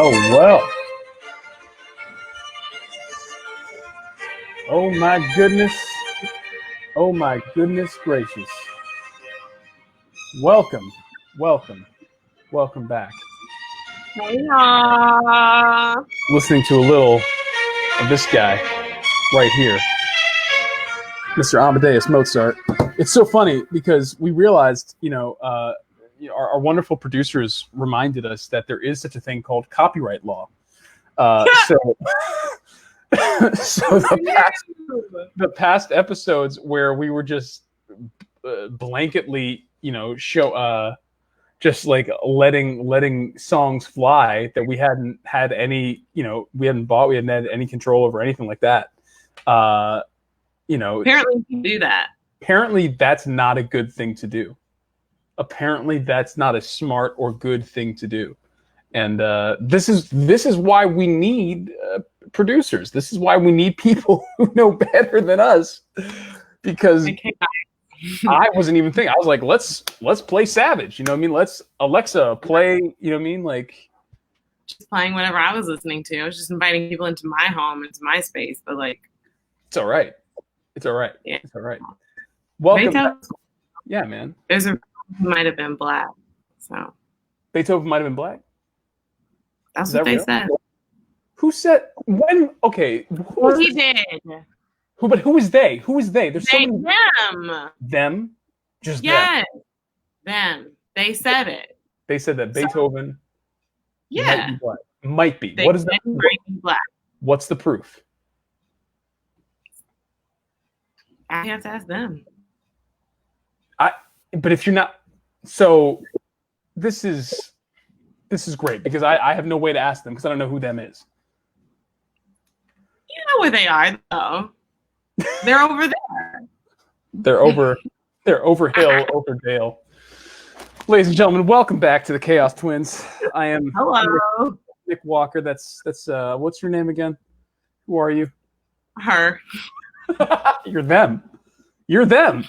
Well, well. Oh my goodness. Oh my goodness gracious. Welcome, welcome, welcome back. Hey, y'all. Listening to a little of this guy right here, Mr. Amadeus Mozart. It's so funny because we realized, our wonderful producers reminded us that there is such a thing called copyright law. So the past episodes where we were just blanketly, just like letting songs fly that we hadn't had any, we hadn't had any control over, anything like that. Apparently you do that. Apparently that's not a good thing to do. Apparently that's not a smart or good thing to do. And this is why we need producers. This is why we need people who know better than us. Because I wasn't even thinking. I was like, let's play Savage. You know what I mean? Let's Alexa play. You know what I mean? Like just playing whatever I was listening to. I was just inviting people into my home, into my space. But like, it's all right. It's all right. Yeah. It's all right. Welcome. Yeah, man. There's a might have been black. So Beethoven might have been black. That's what they said. Who said when? Okay. Well, he did. But who is they? Who is they? There's so many. Them. Them? Just yes. Them. They said it. They said that Beethoven. Yeah. Might be black. Might be. They What is that? Might be black. What's the proof? I have to ask them. But if you're not, so this is great because I have no way to ask them because I don't know who them is. You know where they are though. They're over there. They're over hill, over dale. Ladies and gentlemen, welcome back to the Chaos Twins. I am Hello. Nick Walker. That's what's your name again? Who are you? Her. You're them. You're them.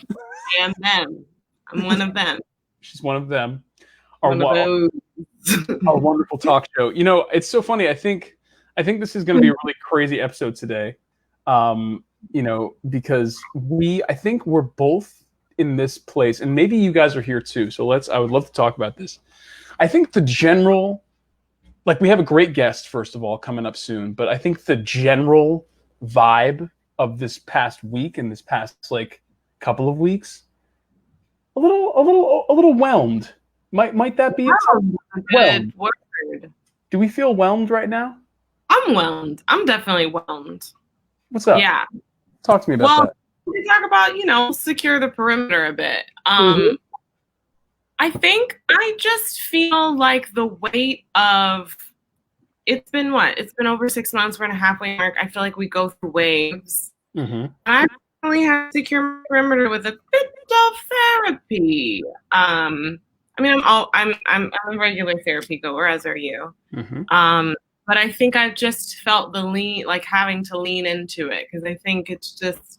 I am them. I'm one of them. She's one of them. Our wonderful talk show. You know, it's so funny. I think this is going to be a really crazy episode today. Because I think we're both in this place, and maybe you guys are here too. So I would love to talk about this. I think the general, like we have a great guest, first of all, coming up soon, but I think the general vibe of this past week and this past like couple of weeks, a little whelmed. Might that be it? Good word. Do we feel whelmed right now? I'm whelmed. I'm definitely whelmed. What's up? Yeah. Talk to me about that. We talk about, secure the perimeter a bit. I think I just feel like the weight of it's been over 6 months. We're in a halfway mark. I feel like we go through waves. Mm-hmm. I really have to secure my perimeter with a bit of therapy. I'm a regular therapy goer, as are you. Mm-hmm. But I think I've just felt having to lean into it because I think it's just,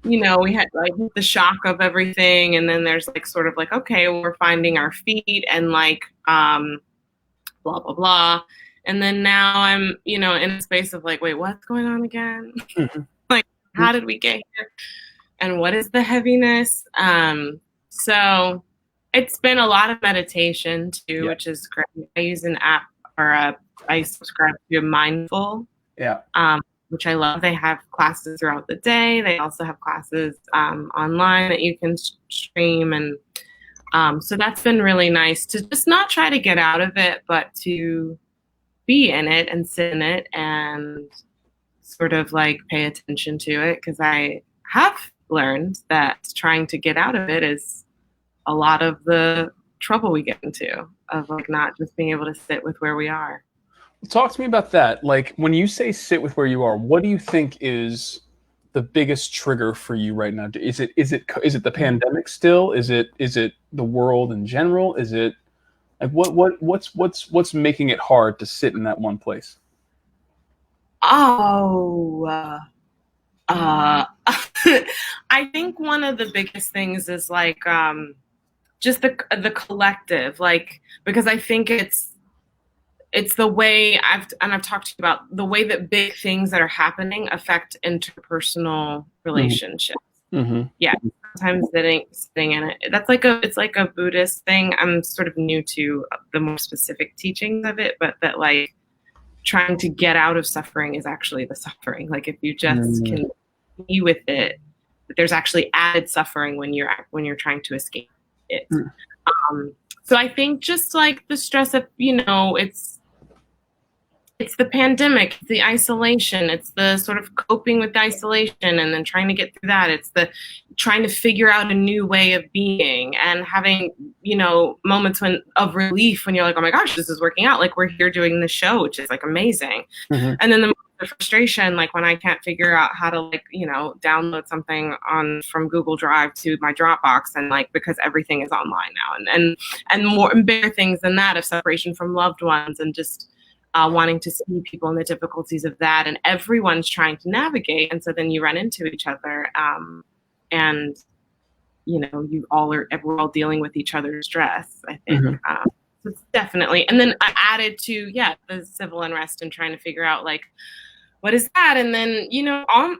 we had like the shock of everything, and then there's like sort of like, okay, we're finding our feet and like blah blah blah, and then now I'm in a space of like, wait, what's going on again? Mm-hmm. Like, how did we get here? And what is the heaviness? So it's been a lot of meditation too, which is great. I use an app I subscribe to Mindful, which I love. They have classes throughout the day. They also have classes online that you can stream. And so that's been really nice to just not try to get out of it, but to be in it and sit in it and sort of like pay attention to it. Because I have learned that trying to get out of it is a lot of the trouble we get into of like not just being able to sit with where we are. Talk to me about that. Like when you say sit with where you are, what do you think is the biggest trigger for you right now? Is it the pandemic still? Is it the world in general? Is it like what's making it hard to sit in that one place? I think one of the biggest things is like just the collective, like, because I think it's the way I've talked to you about the way that big things that are happening affect interpersonal relationships. Mm-hmm. Yeah, sometimes sitting in it. It's like a Buddhist thing. I'm sort of new to the more specific teachings of it, but that like trying to get out of suffering is actually the suffering. Like if you just can be with it, there's actually added suffering when you're trying to escape it. So I think just like the stress of, it's the pandemic, it's the isolation, it's the sort of coping with the isolation and then trying to get through that. It's the trying to figure out a new way of being and having, moments of relief when you're like, oh my gosh, this is working out. Like we're here doing this show, which is like amazing. Mm-hmm. And then the frustration, like when I can't figure out how to download something from Google Drive to my Dropbox, and like because everything is online now, and more and bigger things than that of separation from loved ones and just wanting to see people and the difficulties of that, and everyone's trying to navigate, and so then you run into each other, and we're all dealing with each other's stress, I think. Mm-hmm. So it's definitely, and then added to the civil unrest and trying to figure out like what is that, and then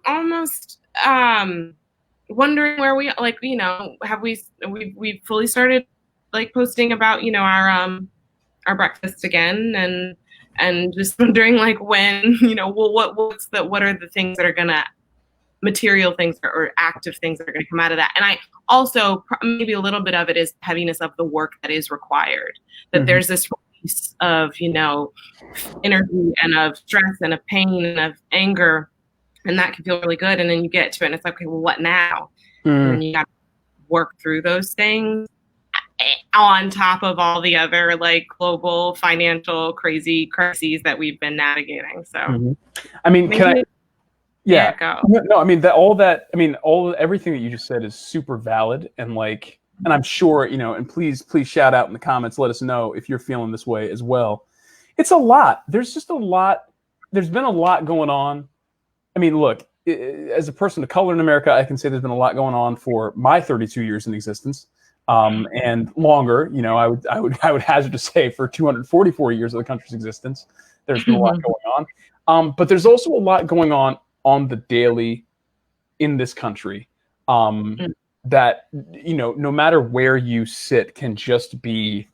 almost wondering where we have we fully started like posting about our breakfast again, and just wondering like when what are the things that are gonna material things or active things that are going to come out of that. And I also maybe a little bit of it is heaviness of the work that is required, that mm-hmm. there's this release of energy and of stress and of pain and of anger, and that can feel really good, and then you get to it and it's like, okay, well, what now? And then you got to work through those things on top of all the other like global financial crazy crises that we've been navigating. So mm-hmm. I mean, go. No, I mean everything that you just said is super valid, and I'm sure, and please shout out in the comments, let us know if you're feeling this way as well. It's a lot. There's just a lot. There's been a lot going on. I mean, look, as a person of color in America, I can say there's been a lot going on for my 32 years in existence. And longer, I would hazard to say for 244 years of the country's existence, there's been a lot going on. But there's also a lot going on the daily in this country, that, no matter where you sit can just be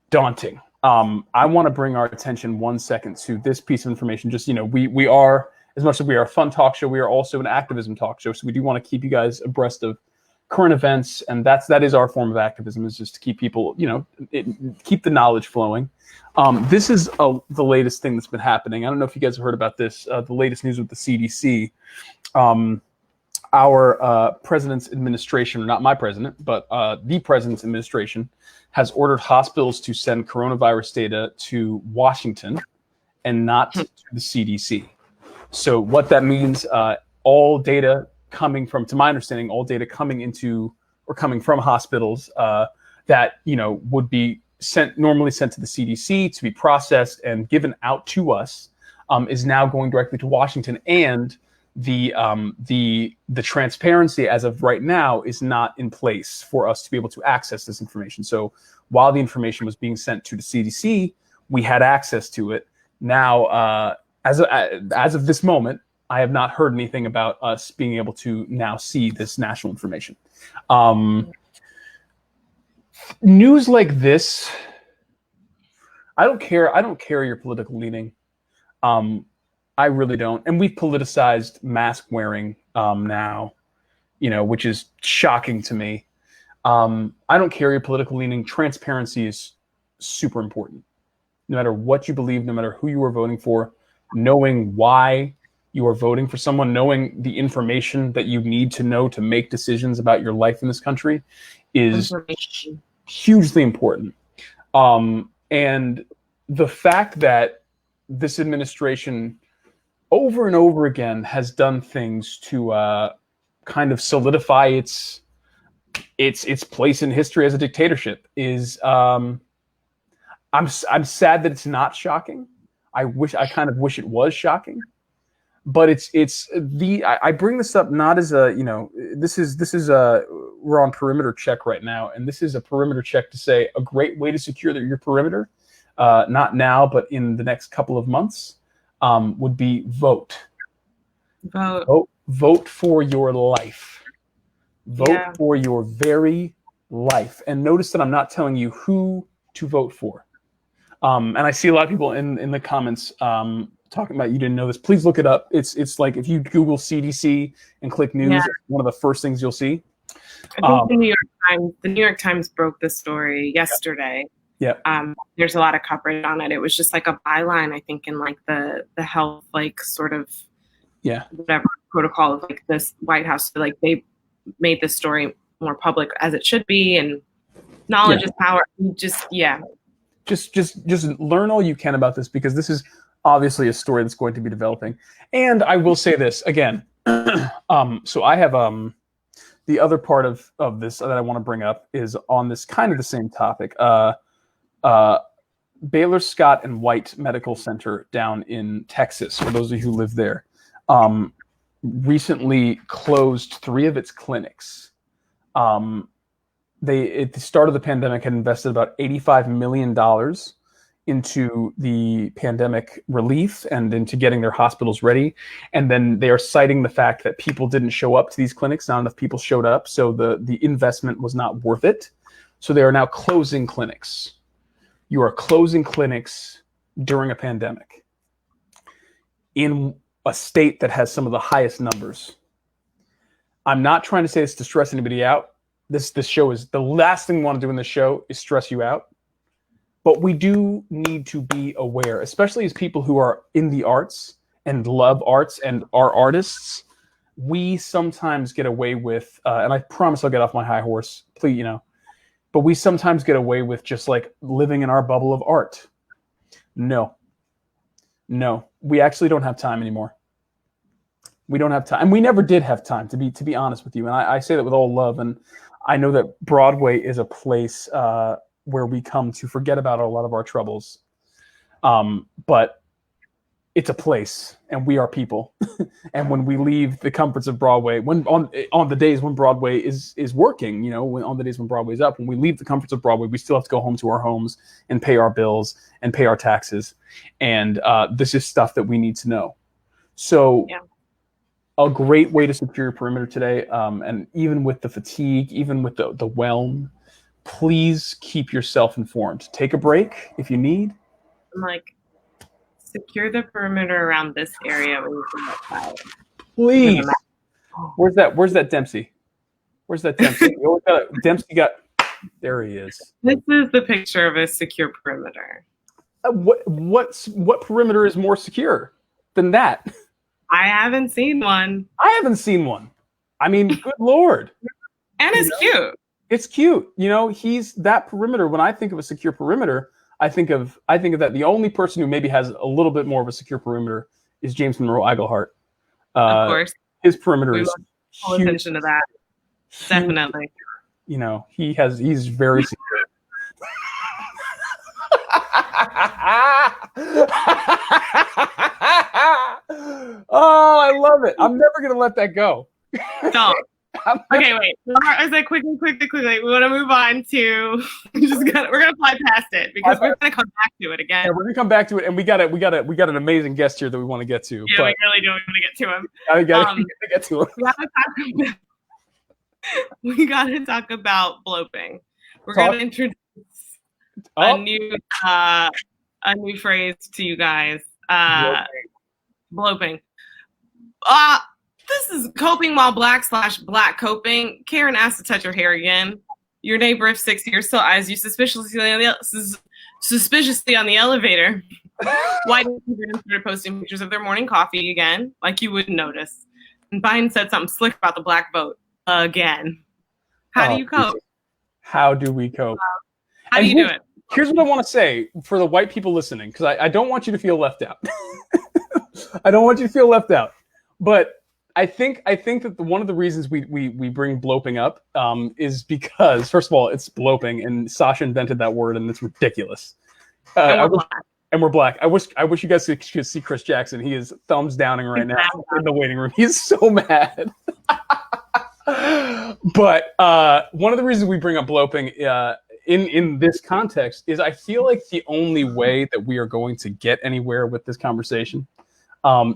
daunting. I want to bring our attention 1 second to this piece of information. Just, we are, as much as we are a fun talk show, we are also an activism talk show. So we do want to keep you guys abreast of current events, and that is our form of activism, is just to keep people, keep the knowledge flowing. This is the latest thing that's been happening. I don't know if you guys have heard about this. The latest news with the CDC. Our president's administration, not my president, but the president's administration, has ordered hospitals to send coronavirus data to Washington and not to the CDC. So what that means, all data coming from, to my understanding, all data coming into or coming from hospitals that would be normally sent to the CDC to be processed and given out to us, is now going directly to Washington, and the transparency as of right now is not in place for us to be able to access this information. So while the information was being sent to the CDC, we had access to it. Now, as of this moment, I have not heard anything about us being able to now see this national information. News like this, I don't care your political leaning. I really don't. And we've politicized mask wearing now, which is shocking to me. I don't care your political leaning. Transparency is super important. No matter what you believe, no matter who you are voting for, knowing why you are voting for someone, knowing the information that you need to know to make decisions about your life in this country is hugely important. And the fact that this administration over and over again has done things to kind of solidify its place in history as a dictatorship is, I'm sad that it's not shocking. I kind of wish it was shocking. But I bring this up not as a, we're on perimeter check right now, and this is a perimeter check to say a great way to secure your perimeter not now, but in the next couple of months, would be vote. Vote for your life. Vote for your very life. And notice that I'm not telling you who to vote for. And I see a lot of people in the comments talking about you didn't know this. Please look it up. It's like if you Google CDC and click news, it's one of the first things you'll see. I think the New York Times broke the story yesterday. Yeah. There's a lot of coverage on it. It was just like a byline, I think, in like the health, like sort of whatever protocol of like this White House. Like they made this story more public as it should be, and knowledge is power. Just learn all you can about this, because this is obviously a story that's going to be developing. And I will say this again. So I have the other part of this that I want to bring up is on this kind of the same topic. Baylor Scott and White Medical Center down in Texas, for those of you who live there, recently closed 3 of its clinics. They, at the start of the pandemic, had invested about $85 million into the pandemic relief and into getting their hospitals ready. And then they are citing the fact that people didn't show up to these clinics. Not enough people showed up. So the investment was not worth it. So they are now closing clinics. You are closing clinics during a pandemic in a state that has some of the highest numbers. I'm not trying to say this to stress anybody out. This show is, the last thing we want to do in this show is stress you out. But we do need to be aware, especially as people who are in the arts and love arts and are artists. We sometimes get away with, and I promise I'll get off my high horse, please, but we sometimes get away with just like living in our bubble of art. No, we actually don't have time anymore. We don't have time, and we never did have time, to be honest with you. And I say that with all love, and I know that Broadway is a place where we come to forget about a lot of our troubles. But it's a place, and we are people. And when we leave the comforts of Broadway, when on the days when Broadway is working, on the days when Broadway is up, when we leave the comforts of Broadway, we still have to go home to our homes and pay our bills and pay our taxes. And this is stuff that we need to know. So a great way to secure your perimeter today, and even with the fatigue, even with the whelm, please keep yourself informed. Take a break if you need. I'm like, secure the perimeter around this area when you come outside. Please. Where's that Dempsey? Where's that Dempsey? Dempsey got. There he is. This is the picture of a secure perimeter. What perimeter is more secure than that? I haven't seen one. I haven't seen one. I mean, good Lord. And it's cute. It's cute. He's that perimeter. When I think of a secure perimeter, I think of that the only person who maybe has a little bit more of a secure perimeter is James Monroe Iglehart. Of course. His perimeter is full attention to that. Definitely. He's very secure. Oh, I love it. I'm never going to let that go. Don't. Okay, wait. I was like, quickly. We want to move on to. We're gonna fly past it because we're gonna come back to it again. Yeah, we're gonna come back to it, and we got an amazing guest here that we want to get to. Yeah, we really do want to get to him. We gotta get to him. We gotta talk about bloping. We're gonna introduce a new phrase to you guys. Bloping. This is coping while black coping. Karen asked to touch her hair again. Your neighbor of 60 or so eyes you suspiciously on the elevator. Why didn't you start posting pictures of their morning coffee again? Like you wouldn't notice. And Biden said something slick about the black vote again. How do you cope? How do we cope? How do you do it? Here's what I want to say for the white people listening, because I don't want you to feel left out. I don't want you to feel left out. But I think that one of the reasons we bring bloping up is because, first of all, it's bloping, and Sasha invented that word, and it's ridiculous. And we're black. I wish you guys could see Chris Jackson. He is thumbs downing right now in the waiting room. He's so mad. But one of the reasons we bring up bloping in this context is I feel like the only way that we are going to get anywhere with this conversation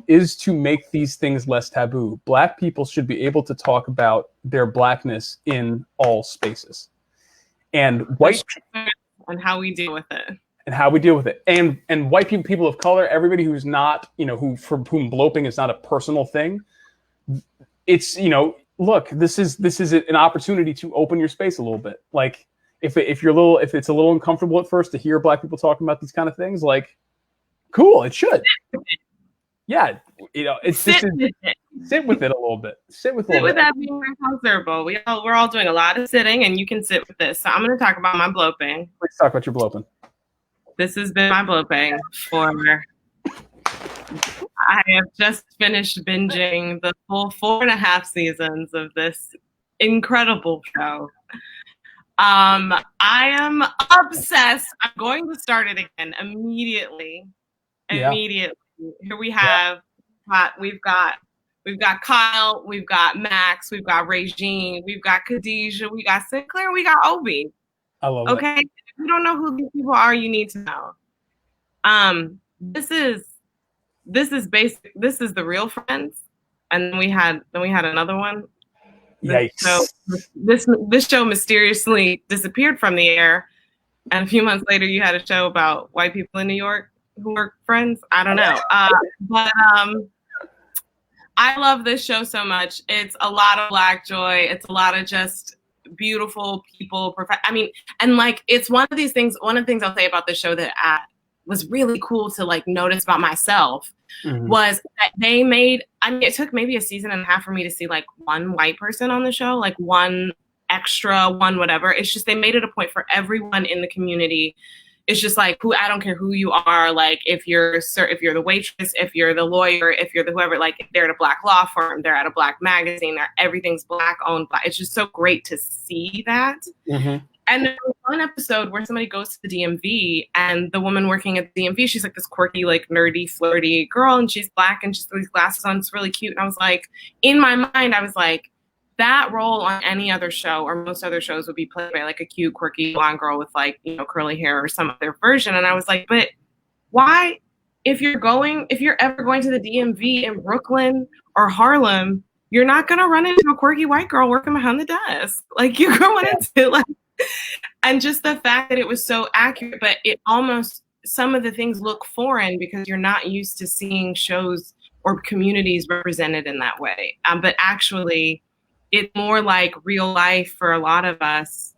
is to make these things less taboo. Black people should be able to talk about their blackness in all spaces, and white and how we deal with it. And white people of color, everybody who's not, for whom bloping is not a personal thing. It's, look, this is an opportunity to open your space a little bit. Like if it's a little uncomfortable at first to hear Black people talking about these kind of things, like, cool, it should. Yeah, sit with it a little bit. Sit with that being uncomfortable. We're all doing a lot of sitting, and you can sit with this. So I'm going to talk about my bloping. Let's talk about your bloping. This has been my bloping for. I have just finished binging the full 4.5 seasons of this incredible show. I am obsessed. I'm going to start it again immediately. Immediately. Here we have, we've got Kyle, we've got Max, we've got Regine, we've got Khadijah, we got Sinclair, we got Obi. I love it. Okay, if you don't know who these people are, you need to know. This is the real Friends, and then we had another one. Yikes! So this show mysteriously disappeared from the air, and a few months later, you had a show about white people in New York who were friends. I don't know. But I love this show so much. It's a lot of Black joy. It's a lot of just beautiful people. And like, it's one of the things I'll say about this show that was really cool to like notice about myself was that they made, it took maybe a season and a half for me to see like one white person on the show, like one extra, one whatever. It's just, they made it a point for everyone in the community. It's just like, I don't care who you are. Like if you're the waitress, if you're the lawyer, if you're the whoever, like if they're at a Black law firm, they're at a Black magazine, everything's Black owned. It's just so great to see that. And there was one episode where somebody goes to the DMV, and the woman working at the DMV, she's like this quirky, like nerdy, flirty girl, and she's Black, and she's got these glasses on. It's really cute. And I was like, in my mind, I was like, that role on any other show or most other shows would be played by like a cute, quirky blonde girl with like, curly hair or some other version. And I was like, but why, if you're ever going to the DMV in Brooklyn or Harlem, you're not going to run into a quirky white girl working behind the desk. Like you're going into like, and just the fact that it was so accurate, but it almost, some of the things look foreign because you're not used to seeing shows or communities represented in that way. But actually, it's more like real life for a lot of us,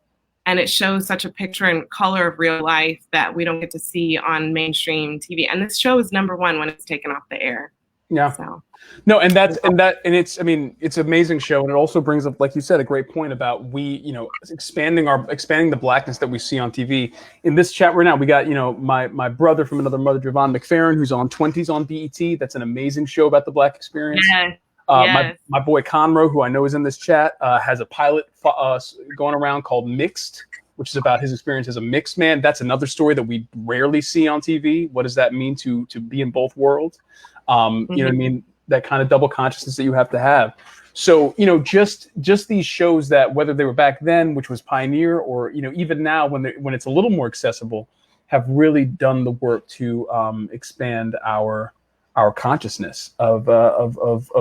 and it shows such a picture and color of real life that we don't get to see on mainstream TV. And this show is number one when it's taken off the air. Yeah. So. No, and it's an amazing show, and it also brings up, like you said, a great point about expanding the Blackness that we see on TV. In this chat right now, we got my brother from another mother, Javon McFerrin, who's on 20s on BET. That's an amazing show about the Black experience. Yes. My boy Conroe, who I know is in this chat, has a pilot going around called Mixed, which is about his experience as a mixed man. That's another story that we rarely see on TV. What does that mean to be in both worlds? You know what I mean? That kind of double consciousness that you have to have. So, just these shows that, whether they were back then, which was pioneer, or, even now when it's a little more accessible, have really done the work to expand our consciousness of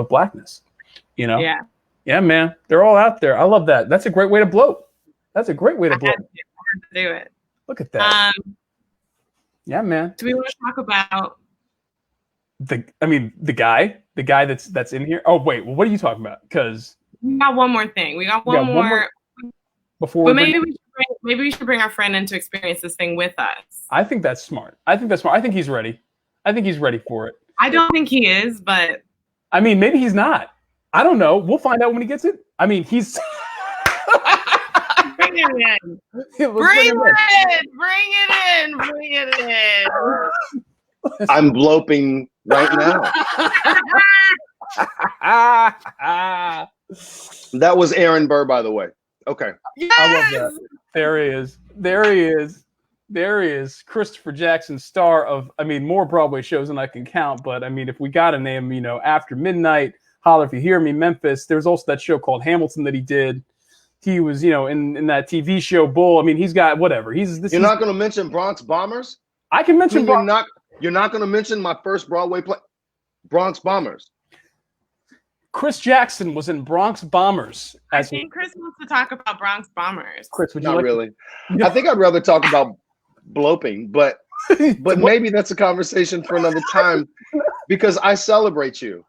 Blackness, Yeah. Yeah, man. They're all out there. I love that. That's a great way to bloat. That's a great way to bloat. I had to do it. Look at that. Yeah, man. Do we want to talk about the guy that's in here? Oh, wait. Well, what are you talking about? Because we got one more thing. We got one more before. But maybe we should bring our friend in to experience this thing with us. I think that's smart. I think he's ready. I think he's ready for it. I don't think he is, but maybe he's not. I don't know. We'll find out when he gets it. He's bring it in. Bring it in. I'm bloping right now. That was Aaron Burr, by the way. Okay. Yes! I love that. There he is. Christopher Jackson, star of, more Broadway shows than I can count. But if we got to name, After Midnight, Holler If You Hear Me, Memphis. There's also that show called Hamilton that he did. He was, in that TV show Bull. I mean, he's got whatever. You're not going to mention Bronx Bombers? I can mention. You're not going to mention my first Broadway play, Bronx Bombers. Chris Jackson was in Bronx Bombers. I think Chris wants to talk about Bronx Bombers. Chris, would you not like really? I think I'd rather talk about bloping, but maybe that's a conversation for another time because I celebrate you.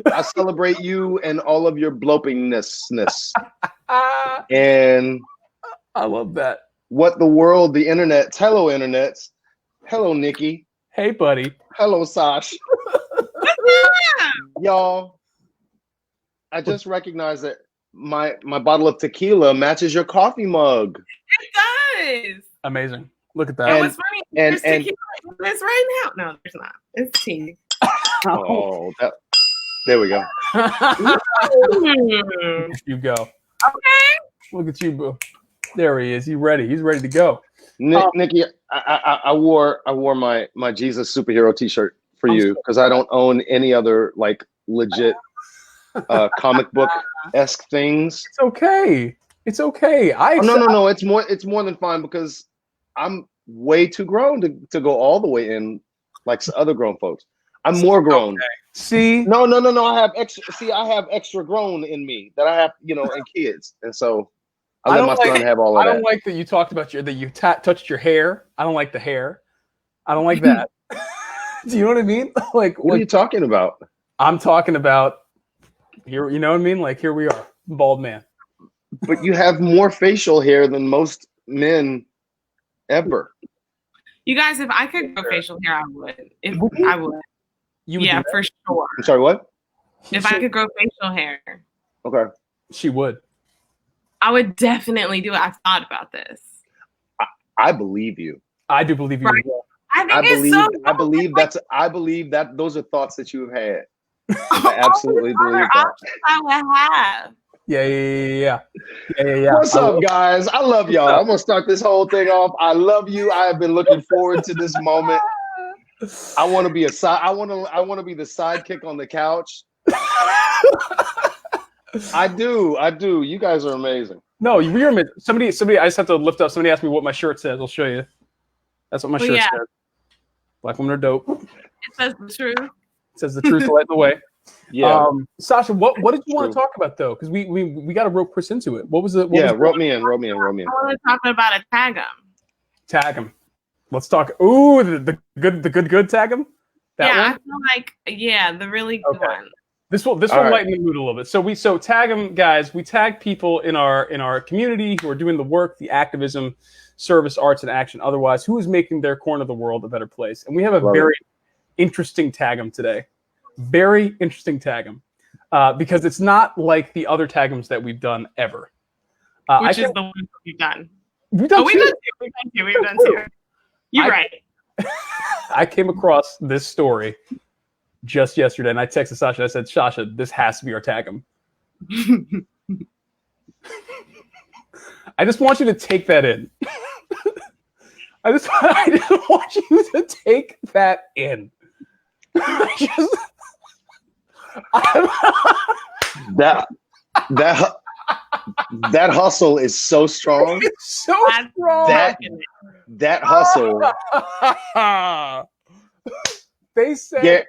I celebrate you and all of your blopingness. And I love that. What the world, the internet, hello internets. Hello, Nikki. Hey, buddy. Hello, Sash. Y'all, I just recognized that my bottle of tequila matches your coffee mug. It does. Amazing. Look at that. And what's funny, there's tequila in this right now. No, there's not. It's tea. Oh, there we go. You go. Okay. Look at you, boo. There he is. He's ready. He's ready to go. Nikki, I wore my Jesus superhero T-shirt for you because I don't own any other like legit comic book esque things. It's okay. It's okay. No. It's more than fine because I'm way too grown to go all the way in like other grown folks. I'm more grown. Okay. See? No. I have extra. See, I have extra grown in me that I have, and kids, and so I let my son have all of that. I don't like that you talked about that you touched your hair. I don't like the hair. I don't like that. Do you know what I mean? What are you talking about? I'm talking about here. You know what I mean? Like here we are, bald man. But you have more facial hair than most men ever. You guys, if I could grow facial hair, I would. I would. You would yeah, for sure. I'm sorry, what? If I could grow facial hair. Okay. She would. I would definitely do it. I've thought about this. I believe you. I do believe you. Right. I believe that those are thoughts that you have had. I absolutely believe that. I would have. Yeah. What's up, guys? I love y'all. I'm gonna start this whole thing off. I love you. I have been looking forward to this moment. I want to be I want to be the sidekick on the couch. I do. You guys are amazing. No, we're amazing. Somebody. I just have to lift up. Somebody asked me what my shirt says. I'll show you. That's what my shirt says. Black women are dope. It says the truth. It says the truth light the way. Yeah. Sasha, what did you want to talk about though? Because we got to rope Chris into it. What was it? Rope me in. I want to talk about a tag 'em. Tag 'em. Let's talk. Ooh, the good tag 'em. I feel like the really good one. This will lighten the mood a little bit. So tag them, guys. We tag people in our community who are doing the work, the activism, service, arts, and action. Otherwise, who is making their corner of the world a better place? And we have a very interesting tag 'em today. Very interesting tag 'em because it's not like the other tag 'ems that we've done ever. Which is the one we've done. We've done two. We've done two. You're right. I came across this story just yesterday, and I texted Sasha. I said, "Sasha, this has to be our tag 'em." I just want you to take that in. I just want you to take that in. That hustle is so strong. It's so strong. That hustle. They said.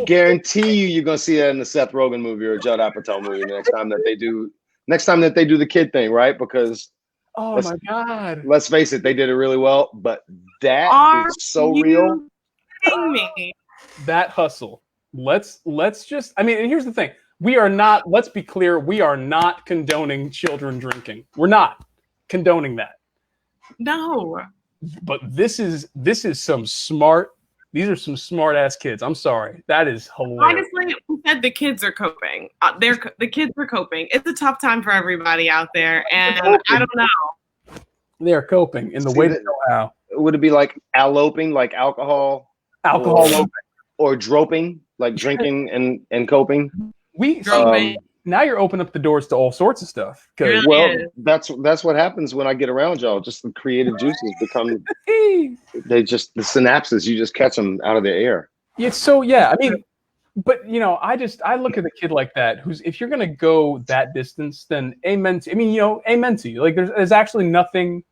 Guarantee you're gonna see that in the Seth Rogen movie or Judd Apatow movie next time that they do the kid thing, right? Because my God, let's face it, they did it really well, but that is so real. Me? That hustle. Let's just. I mean, and here's the thing: we are not. Let's be clear: we are not condoning children drinking. We're not condoning that. No. But this is some smart. These are some smart ass kids. I'm sorry. That is hilarious. Honestly, we said the kids are coping. The kids are coping. It's a tough time for everybody out there, and I don't know. They're coping in the way they know how. Would it be like alloping, like alcohol? Alcohol or droping, like drinking and coping? Now you're opening up the doors to all sorts of stuff. Really that's what happens when I get around y'all. Just the creative juices become the synapses. You just catch them out of the air. I mean, But I look at a kid like that who's, if you're gonna go that distance, then amen to, amen to you. Like there's actually nothing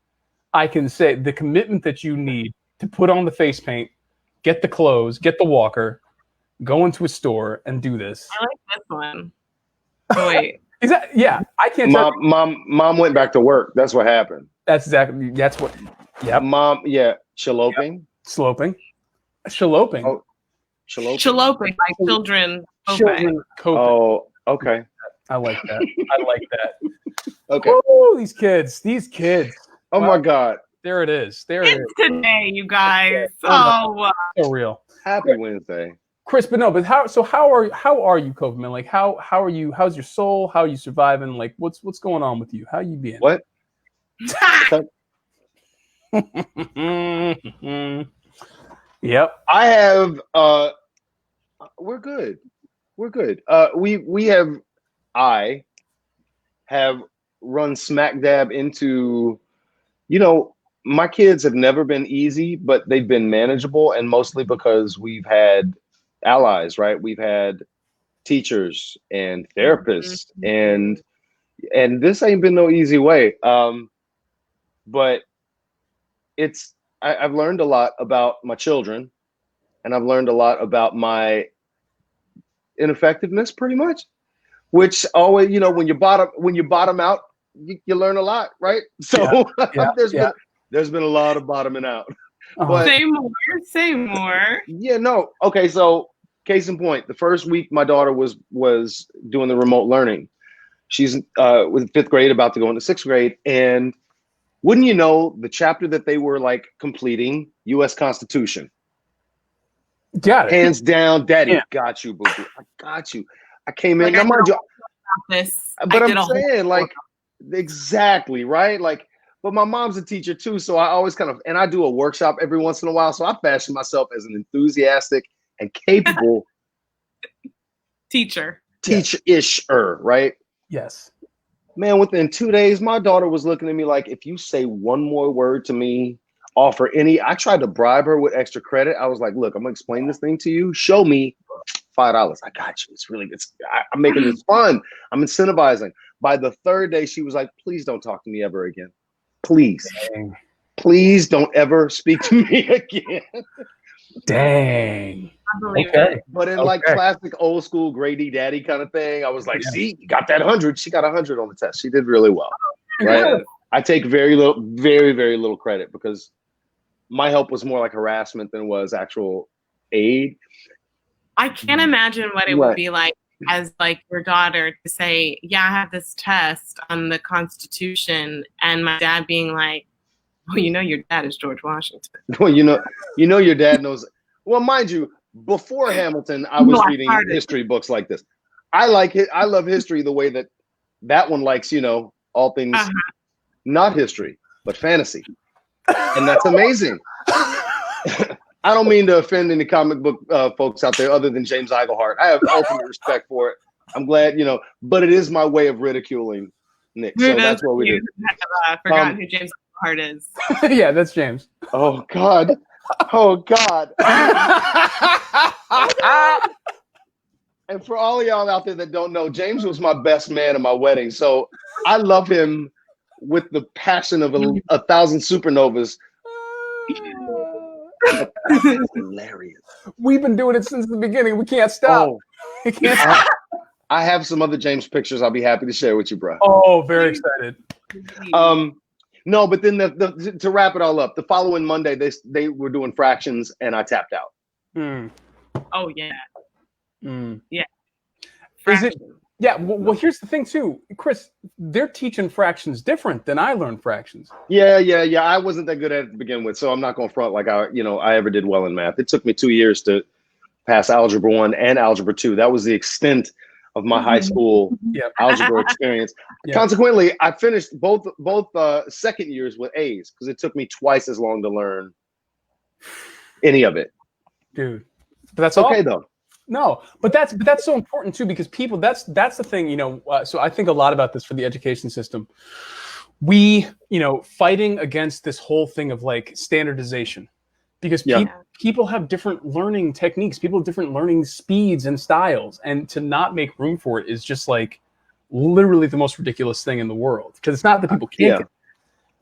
I can say. The commitment that you need to put on the face paint, get the clothes, get the walker, go into a store and do this. I like this one. Oh, wait. Is that, yeah, I can't tell. Mom went back to work. That's what happened. That's what. Yep. Mom, yeah, chaloping. Yep. Sloping. Shaloping. Oh, chaloping. Shaloping, like children. Children coping. Oh, okay. I like that. Okay. Woo, these kids. Oh my God. There it is. It's today, you guys. Oh, so real. Happy Wednesday. Chris, but how are you coping, man? Like how are you? How's your soul? How are you surviving? Like what's going on with you? How you being? What? Yep. I have we're good. I have run smack dab into, my kids have never been easy, but they've been manageable, and mostly because we've had allies, right? We've had teachers and therapists, and this ain't been no easy way. But I've learned a lot about my children, and I've learned a lot about my ineffectiveness, pretty much, which always, when you bottom out, you learn a lot, right? So there's been a lot of bottoming out. But say more. Yeah, no. Okay, so case in point, the first week my daughter was doing the remote learning. She's with 5th grade, about to go into 6th grade, and wouldn't you know, the chapter that they were like completing, U.S. Constitution. Got it. Hands down, Daddy, got you, boo-boo. I got you. I came in. Now, mind you, but I'm saying, like, exactly, right? Like, but my mom's a teacher too, so I always and I do a workshop every once in a while, so I fashion myself as an enthusiastic and capable teacher-ish-er, right? Yes. Man, within 2 days, my daughter was looking at me like, if you say one more word to me, offer any, I tried to bribe her with extra credit. I was like, look, I'm gonna explain this thing to you. Show me $5. I got you. I'm making this fun. I'm incentivizing. By the 3rd day, she was like, please don't talk to me ever again. Please. Dang. Please don't ever speak to me again. Dang. I believe it. But in like classic old school Grady Daddy kind of thing, I was like, see, you got that 100. She got 100 on the test. She did really well. Right. I take very very little credit, because my help was more like harassment than was actual aid. I can't imagine what it would be like as like your daughter to say, yeah, I have this test on the Constitution, and my dad being like, well, your dad is George Washington. Well, your dad knows. Well, mind you, before Hamilton, I was reading history books like this. I like it. I love history the way that one likes, all things not history, but fantasy. And that's amazing. I don't mean to offend any comic book folks out there other than James Iglehart. I have ultimate respect for it. I'm glad, but it is my way of ridiculing Nick. So that's what we do. I forgot who James Iglehart is. Yeah, that's James. Oh, God. Oh, God. And for all of y'all out there that don't know, James was my best man at my wedding. So I love him with the passion of 1,000 supernovas. Hilarious. We've been doing it since the beginning. We can't stop. Oh. We can't stop. I have some other James pictures I'll be happy to share with you, bro. Oh, very excited. No, but then to wrap it all up, the following Monday they were doing fractions and I tapped out. Oh yeah. Yeah. Is it? Yeah. Well, here's the thing too, Chris. They're teaching fractions different than I learned fractions. Yeah. I wasn't that good at it to begin with, so I'm not going to front like I ever did well in math. It took me 2 years to pass Algebra 1 and Algebra 2. That was the extent of my high school algebra experience. Consequently, I finished both second years with A's because it took me twice as long to learn any of it. Dude, but that's okay though. No, but that's so important too, because people, that's the thing, so I think a lot about this for the education system. We, fighting against this whole thing of like standardization, because people have different learning techniques. People have different learning speeds and styles, and to not make room for it is just like literally the most ridiculous thing in the world. Because it's not that people can't. Get,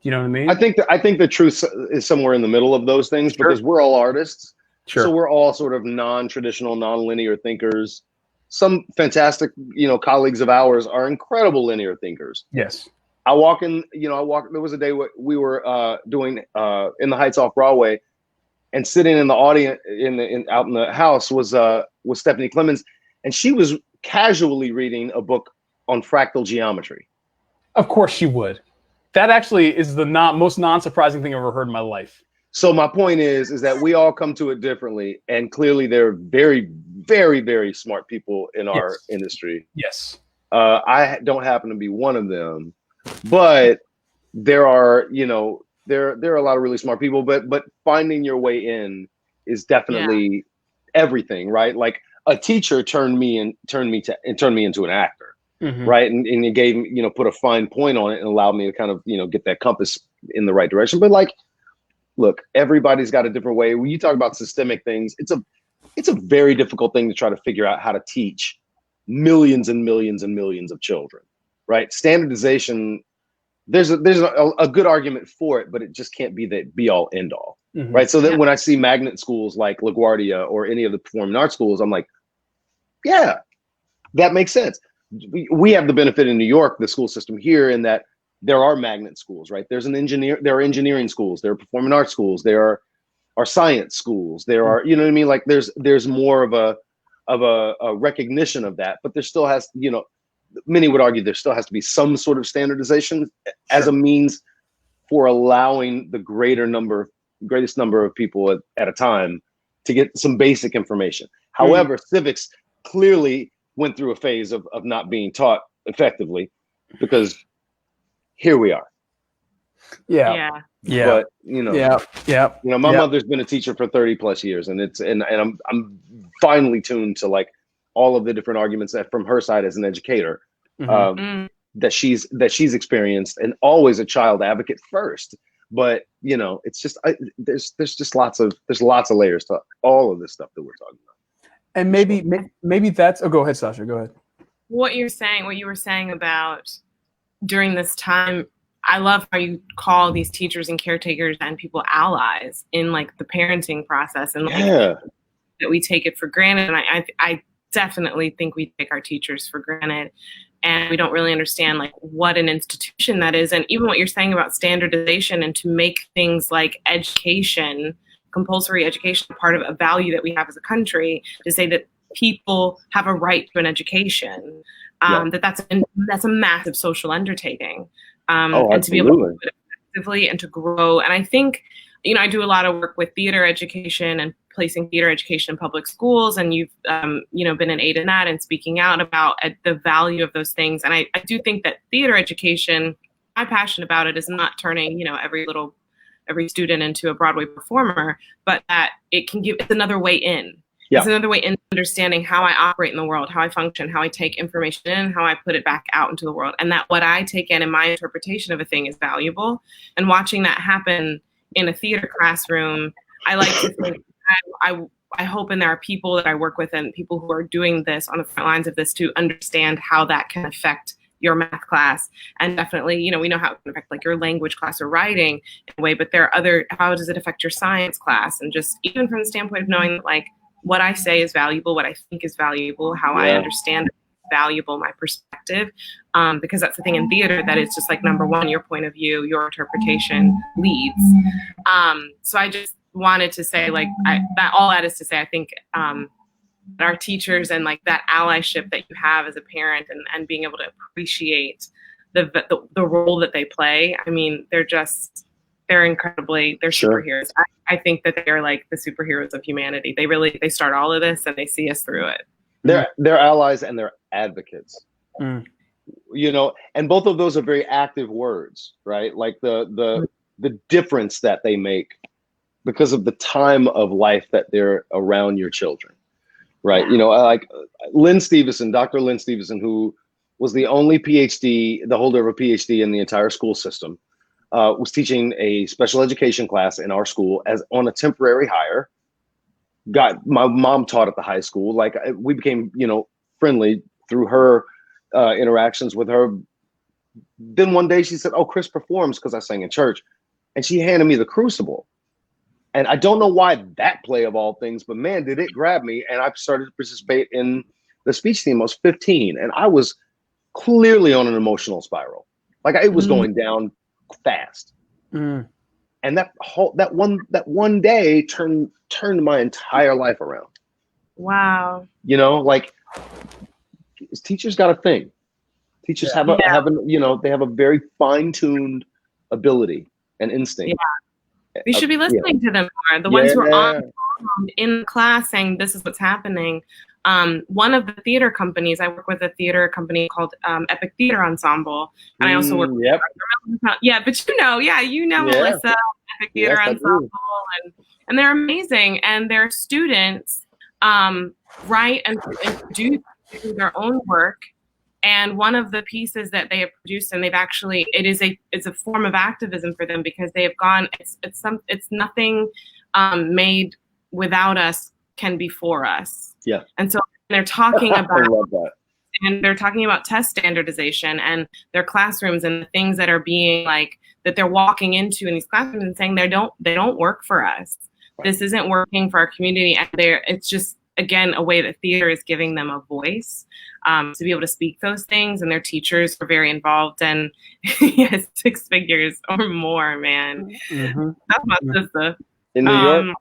you know what I mean? I think the truth is somewhere in the middle of those things, because we're all artists. Sure. So we're all sort of non-traditional, non-linear thinkers. Some fantastic, colleagues of ours are incredible linear thinkers. Yes. There was a day we were doing In the Heights off Broadway, and sitting in the audience out in the house was Stephanie Clemens, and she was casually reading a book on fractal geometry. Of course she would. That actually is the most non-surprising thing I've ever heard in my life. So my point is that we all come to it differently, and clearly there are very, very, very smart people in our industry. Yes. I don't happen to be one of them, but there are, there are a lot of really smart people, but finding your way in is definitely everything, right? Like a teacher turned me into an actor, right? And you gave me, put a fine point on it and allowed me to kind of, get that compass in the right direction. But like, look, everybody's got a different way. When you talk about systemic things, it's a very difficult thing to try to figure out how to teach millions and millions and millions of children, right? Standardization, there's a good argument for it, but it just can't be the be all end all, right? So then when I see magnet schools like LaGuardia or any of the performing arts schools, I'm like, yeah, that makes sense. We have the benefit in New York, the school system here, in that there are magnet schools, right? There are engineering schools, there are performing arts schools, there are science schools, there are, you know what I mean? Like there's more of a recognition of that, but there still has, many would argue there still has to be some sort of standardization as a means for allowing the greatest number of people at a time to get some basic information. However, civics clearly went through a phase of not being taught effectively, because here we are. Yeah. But my mother's been a teacher for 30 plus years, and I'm finally tuned to like all of the different arguments that from her side as an educator that she's experienced, and always a child advocate first. But it's just there's lots of layers to all of this stuff that we're talking about. And maybe that's go ahead, Sasha, go ahead. What you were saying about during this time, I love how you call these teachers and caretakers and people allies in like the parenting process, and that we take it for granted. And I definitely think we take our teachers for granted, and we don't really understand like what an institution that is. And even what you're saying about standardization, and to make things like education, compulsory education, part of a value that we have as a country, to say that people have a right to an education, that's a massive social undertaking. And to be able to do it effectively and to grow. And I think, I do a lot of work with theater education and placing theater education in public schools. And you've, been an aid in that and speaking out about the value of those things. And I do think that theater education, my passion about it is not turning, every student into a Broadway performer, but that it's another way in. Yeah. It's another way in understanding how I operate in the world, how I function, how I take information in, how I put it back out into the world. And that what I take in my interpretation of a thing is valuable. And watching that happen in a theater classroom, I like to think, I hope, and there are people that I work with and people who are doing this on the front lines of this to understand how that can affect your math class. And definitely, we know how it can affect like your language class or writing in a way, but there are how does it affect your science class? And just even from the standpoint of knowing that like, what I say is valuable, what I think is valuable, how I understand it is valuable, my perspective, because that's the thing in theater, that it's just like, number one, your point of view, your interpretation leads. So I just wanted to say like, that is to say, I think our teachers and like that allyship that you have as a parent and being able to appreciate the role that they play. I mean, they're superheroes. I think that they're like the superheroes of humanity. They start all of this and they see us through it. They're allies and they're advocates. And both of those are very active words, right? Like the difference that they make because of the time of life that they're around your children, right? Like Dr. Lynn Stevenson, who was the only PhD, the holder of a PhD in the entire school system, was teaching a special education class in our school as on a temporary hire got my mom taught at the high school. Like we became, you know, friendly through her interactions with her. Then one day she said, "Oh, Chris performs," because I sang in church, and she handed me the Crucible. And I don't know why that play of all things, but man, did it grab me. And I started to participate in the speech team. I was 15, and I was clearly on an emotional spiral. Like it was going down fast. And that one day turned my entire life around. Wow. You know, like teachers got a thing. Teachers have a you know, they have a very fine-tuned ability and instinct. Yeah. We should be listening to them more. The ones who are on in class saying this is what's happening. One of the theater companies, I work with a theater company called Epic Theater Ensemble, and I also work with but you know Melissa, Epic Theater Ensemble, and they're amazing, and their students write and produce their own work. And one of the pieces that they have produced, and they've actually, it's a form of activism for them, because they have gone, it's nothing made without us can be for us. Yeah. And so they're talking about, I love that. And they're talking about test standardization and their classrooms and the things that are being like, that they're walking into in these classrooms and saying they don't work for us. Right. This isn't working for our community. And it's just, again, a way that theater is giving them a voice to be able to speak those things, and their teachers are very involved. And 6 figures or more, man. Mm-hmm. That's my sister. In New York?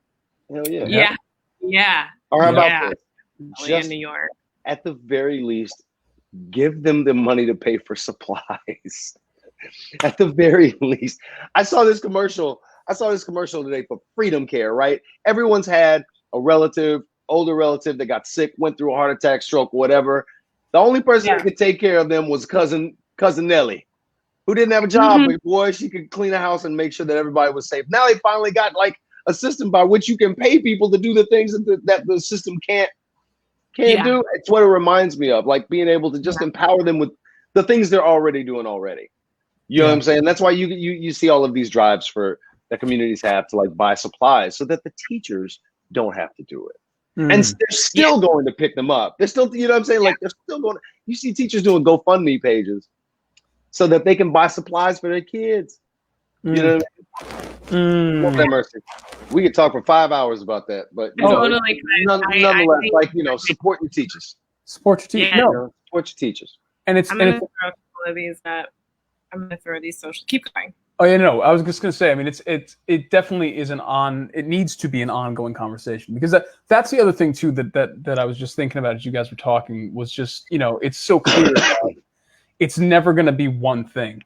Hell yeah. Yeah. Or how about this? Just in New York. At the very least, give them the money to pay for supplies. At the very least. I saw this commercial today for Freedom Care, right? Everyone's had a older relative that got sick, went through a heart attack, stroke, whatever. The only person that could take care of them was cousin Nellie, who didn't have a job, but boy, she could clean a house and make sure that everybody was safe. Now they finally got like a system by which you can pay people to do the things that the system can't do. It's what it reminds me of, like being able to just empower them with the things they're already doing already. You know what I'm saying? That's why you see all of these drives for that communities have to like buy supplies so that the teachers don't have to do it. And they're still going to pick them up. They're still, you know what I'm saying? Like they're still going. You see teachers doing GoFundMe pages so that they can buy supplies for their kids. You know what I mean? Lord mercy. We could talk for 5 hours about that, but nonetheless, like support your teachers. Support your teachers. Yeah. No, support your teachers. And I'm gonna throw a couple of these that I'm gonna throw these social. Keep going. Oh yeah, no. I was just gonna say. I mean, it definitely is it needs to be an ongoing conversation, because that's the other thing too that I was just thinking about as you guys were talking, was just, it's so clear that it's never gonna be one thing.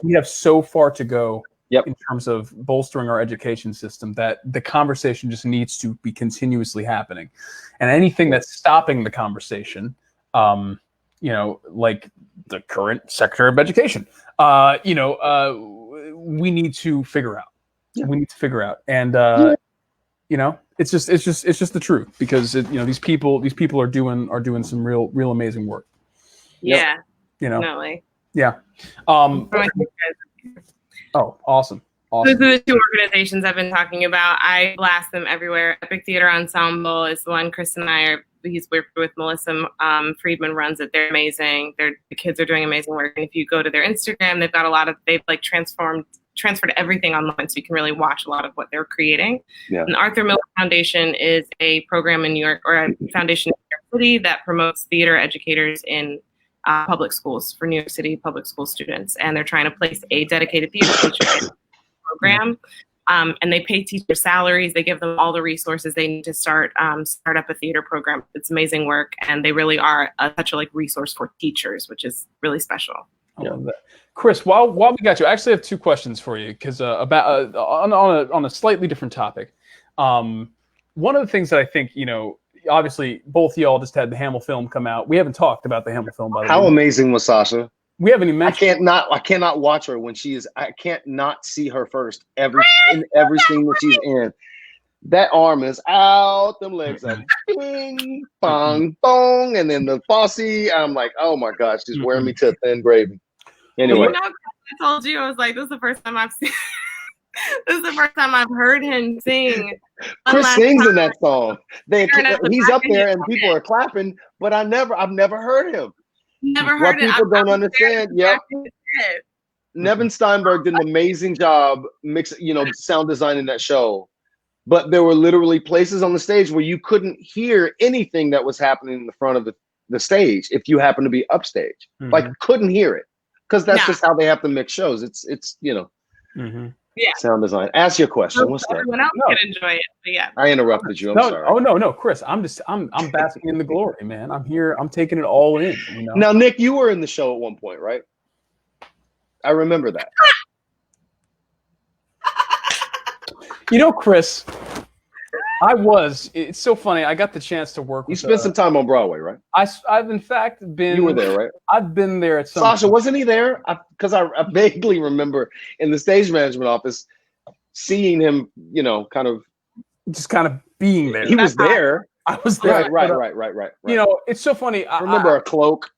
We have so far to go in terms of bolstering our education system that the conversation just needs to be continuously happening, and anything that's stopping the conversation, like the current Secretary of Education, we need to figure out. We need to figure out, and it's just the truth, because these people are doing some real amazing work. Yeah, definitely. Yeah. Oh, awesome. Those are the 2 organizations I've been talking about. I blast them everywhere. Epic Theater Ensemble is the one Chris and he's worked with. Melissa Friedman runs it. They're amazing. The kids are doing amazing work. And if you go to their Instagram, they've got they've like transferred everything online, so you can really watch a lot of what they're creating. Yeah. And Arthur Miller Foundation is a program in New York, or a foundation in New York City, that promotes theater educators in public schools for New York City public school students. And they're trying to place a dedicated theater teacher in the program. And they pay teachers salaries. They give them all the resources they need to start up a theater program. It's amazing work. And they really are such a resource for teachers, which is really special. I love that. Chris, while we got you, I actually have 2 questions for you, because about on a slightly different topic. One of the things that I think, obviously both y'all just had the Hamill film come out. We haven't talked about the Hamill film, by the way. How amazing was Sasha? We haven't even mentioned. I cannot watch her when I can't not see her first in every scene that she's in. That arm is out, them legs are bing, bong, bong, and then the Fosse. I'm like, oh my gosh, she's wearing me to a thin gravy. Anyway, I told you, I was like, this is the first time I've seen. This is the first time I've heard him sing. Chris sings in that song. He's up there and Okay. people are clapping, but I've never heard him. Never What heard it. people don't understand, yep. Nevin Steinberg did an amazing job sound designing that show. But there were literally places on the stage where you couldn't hear anything that was happening in the front of the stage if you happen to be upstage. Mhm. Like couldn't hear it. Because that's just how they have to mix shows. It's Mhm. Yeah. sound design. Ask your question. What's that? Everyone else can enjoy it. But yeah. I interrupted you. I'm sorry. Oh no, Chris. I'm basking in the glory, man. I'm here. I'm taking it all in. You know? Now, Nick, you were in the show at one point, right? I remember that. You know, Chris, it's so funny. I got the chance to work with You spent some time on Broadway, right? I've in fact been. You were there, right? I've been there at some Sasha, point. wasn't he there? Because I vaguely remember in the stage management office seeing him, kind of being there. He was there. I was there. Right. You know, it's so funny. I remember a cloak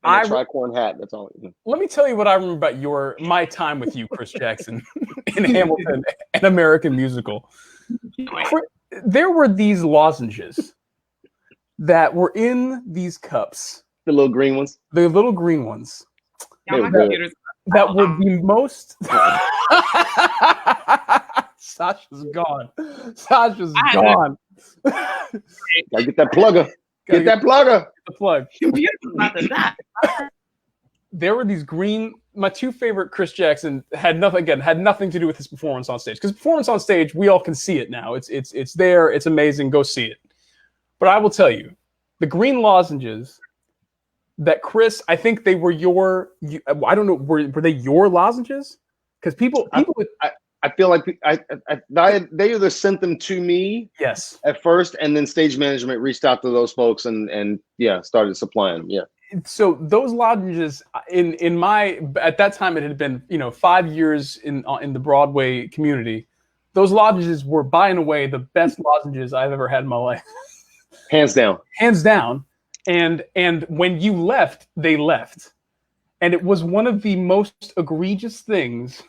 and a tricorn hat. That's all. Let me tell you what I remember about my time with you, Chris Jackson, in Hamilton, an American musical. There were these lozenges that were in these cups. The little green ones? The little green ones. They were good. That were the most... Sasha's gone. Sasha's gone. Gotta get that plugger. Get that plugger. The plug. That. There were these green... My two favorite Chris Jackson had nothing to do with his performance on stage. Because performance on stage, we all can see it now. It's there. It's amazing. Go see it. But I will tell you, the green lozenges that Chris, I think they were I don't know, were they your lozenges? Because people I feel like they either sent them to me yes at first, and then stage management reached out to those folks and started supplying them. Yeah. So those lozenges at that time it had been 5 years in the Broadway community. Those lozenges were by and away the best lozenges I've ever had in my life. Hands down. And when you left, they left. And it was one of the most egregious things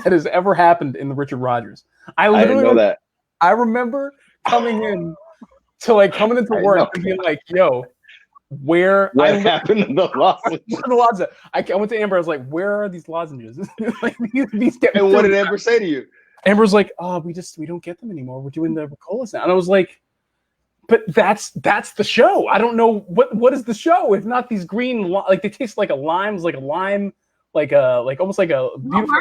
that has ever happened in the Richard Rodgers. I didn't know that. I remember coming into work and being like, yo, what happened to the lozenges? I went to Amber, I was like, where are these lozenges? Like, and what did Amber say to you? Amber's like, oh, we don't get them anymore. We're doing the Ricolas now. And I was like, but that's the show. I don't know what is the show if not these green they taste like almost like a beautiful.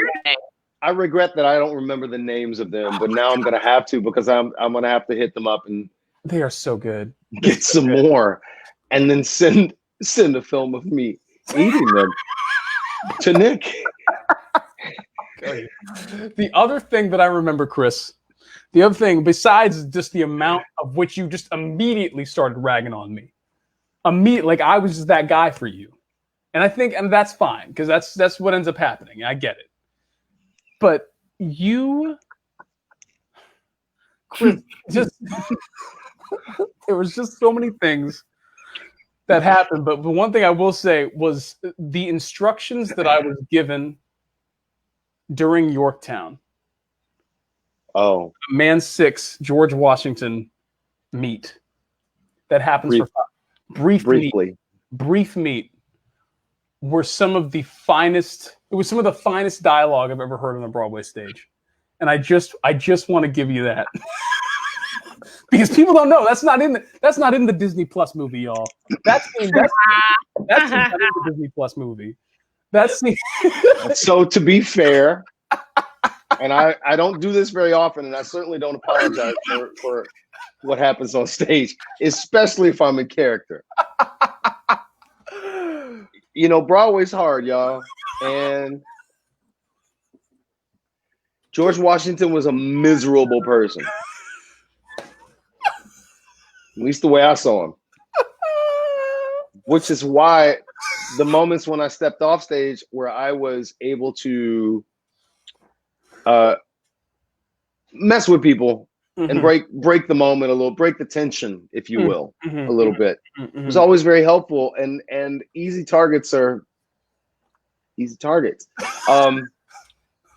I regret that I don't remember the names of them, but now I'm gonna have to because I'm gonna have to hit them up and they are so good. Get some more, and then send a film of me eating them to Nick. The other thing that I remember, Chris. The other thing, besides just the amount of which you just immediately started ragging on me, like I was just that guy for you, and that's fine because that's what ends up happening. I get it, but Chris, there was just so many things that happened. But the one thing I will say was the instructions that I was given during Yorktown. Oh, Man 6, George Washington meet that happens briefly. Brief meet were some of the finest. It was some of the finest dialogue I've ever heard on a Broadway stage, and I just want to give you that because people don't know that's not in the Disney Plus movie, y'all. That's in the Disney Plus movie. So to be fair. And I don't do this very often, and I certainly don't apologize for what happens on stage, especially if I'm in character. Broadway's hard, y'all. And George Washington was a miserable person. At least the way I saw him. Which is why the moments when I stepped off stage where I was able to mess with people and break the moment a little, break the tension, if you will, a little bit. It was always very helpful, and easy targets are easy targets.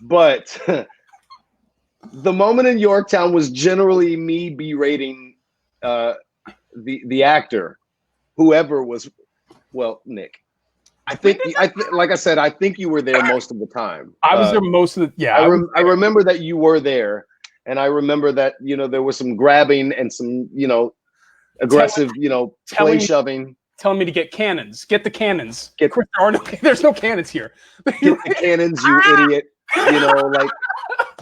But The moment in Yorktown was generally me berating the actor, whoever was. Well, Nick. I think, like I said, I think you were there most of the time. I was there most of the. Yeah, I remember that you were there, and I remember that there was some grabbing and some aggressive play shoving. Telling me to get cannons. Get the cannons. There's no cannons here. Get the cannons, you idiot. Like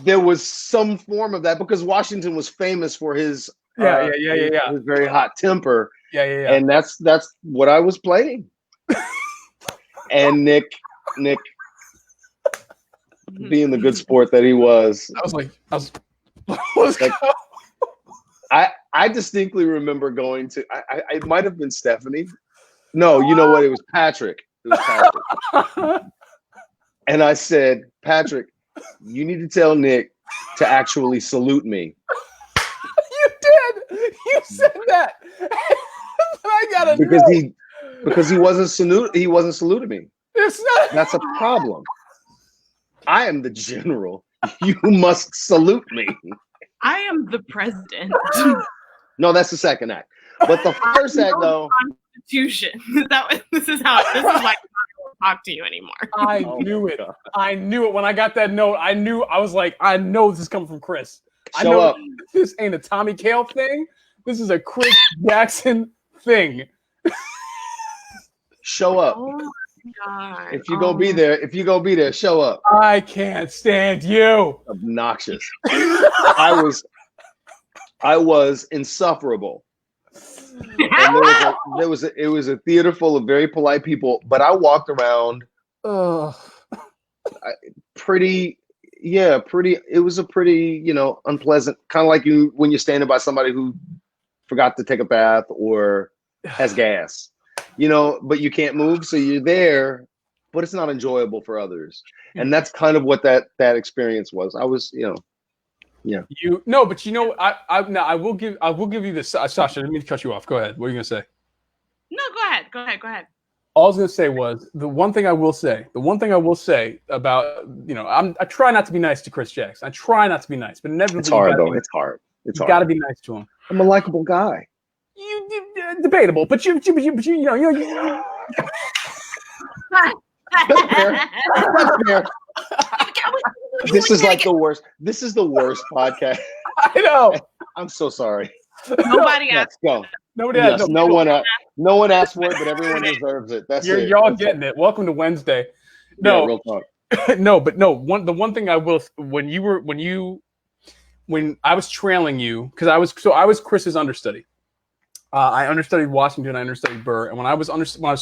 there was some form of that because Washington was famous for his his very hot temper. Yeah. And that's what I was playing. And Nick being the good sport that he was. I distinctly remember going to I might have been Stephanie. No, you know what? It was Patrick. And I said, Patrick, you need to tell Nick to actually salute me. You did. You said that. I gotta know. Because he wasn't saluting me. That's a problem. I am the general. You must salute me. I am the president. No, that's the second act. But the first act, though. Constitution. This is why I don't talk to you anymore. I knew it. I knew it when I got that note. I was like, I know this is coming from Chris. Show up. This ain't a Tommy Kail thing. This is a Chris Jackson thing. Show up. Oh my God. If you're gonna be there, show up. I can't stand you. Obnoxious. I was insufferable. And it was a theater full of very polite people, but I walked around pretty it was a pretty unpleasant, kind of like when you're standing by somebody who forgot to take a bath or has gas, but you can't move, so you're there, but it's not enjoyable for others. And that's kind of what that experience was. I was yeah. I will give you this. Sasha, I didn't mean to cut you off. Go ahead. What are you gonna say? No, go ahead. All I was gonna say was the one thing I will say about I try not to be nice to Chris Jackson. I try not to be nice, but inevitably it's hard though. It's hard. You got to be nice to him. I'm a likable guy. You debatable, but you. That's fair. This is like the worst. This is the worst podcast. I know. I'm so sorry. Nobody asked. Let's go. No one asked for it, but everyone deserves it. That's it. You're all getting it. Welcome to Wednesday. No, yeah, real talk. The one thing I will when I was trailing you, because I was Chris's understudy. I understudied Washington. I understudied Burr, and when I was